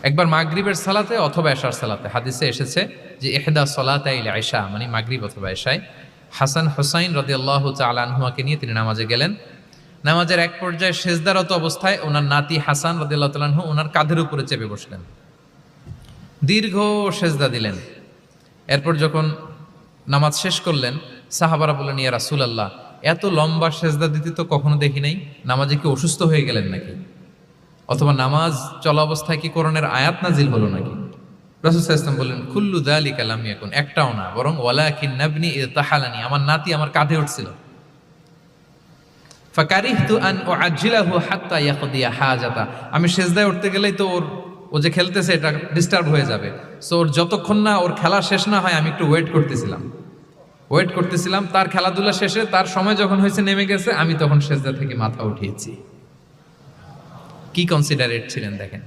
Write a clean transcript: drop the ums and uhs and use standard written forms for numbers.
একবার মাগরিবের সালাতে অথবা এশার সালাতে হাদিসে এসেছে যে ইহদা সলাতাইল ইশা মানে মাগরিব অথবা এশায় হাসান হুসাইন রাদিয়াল্লাহু তাআলা আনহুমাকে নিয়ে তিনি নামাজে গেলেন। নামাজের এক পর্যায়ে সেজদারত অবস্থায় ওনার নাতি হাসান রাদিয়াল্লাহু তাআলা আনহু ওনার কাঁধের উপরে চেপে বসলেন, দীর্ঘ সেজদা দিলেন। এরপর যখন নামাজ শেষ করলেন সাহাবারা বললেন, ইয়া রাসূলুল্লাহ, এত লম্বা সেজদা দিতে তো কখনো দেখি নাই, নামাজে কি অসুস্থ হয়ে গেলেন নাকি, অথবা নামাজ চলা অবস্থায় কি কোরআনের আয়াত নাজিল হলো নাকি? রাসূল সাল্লাল্লাহু আলাইহি ওয়াসাল্লাম বললেন, কুল্লু যালিকা লাম ইয়াকুন, একটাও না, বরং ওয়ালাকিন নাবনি ইতাহালানি, আমার নাতি আমার কাঁধে উঠছিল। ফাকারিহতু আন উআজ্জিলাহু হাত্তা ইয়াকদিয়া হাজাতা, আমি সেজদায় উঠতে গেলেই তো ও যে খেলতেছে এটা ডিস্টার্ব হয়ে যাবে, সো ওর যতক্ষণ না ওর খেলা শেষ না হয় আমি একটু ওয়েট করতেছিলাম। তার খেলাধুলা শেষে তার সময় যখন হয়েছে নেমে গেছে, আমি তখন সেজদা থেকে মাথা উঠিয়েছি। কি কনসিডারেট ছিলেন দেখেন।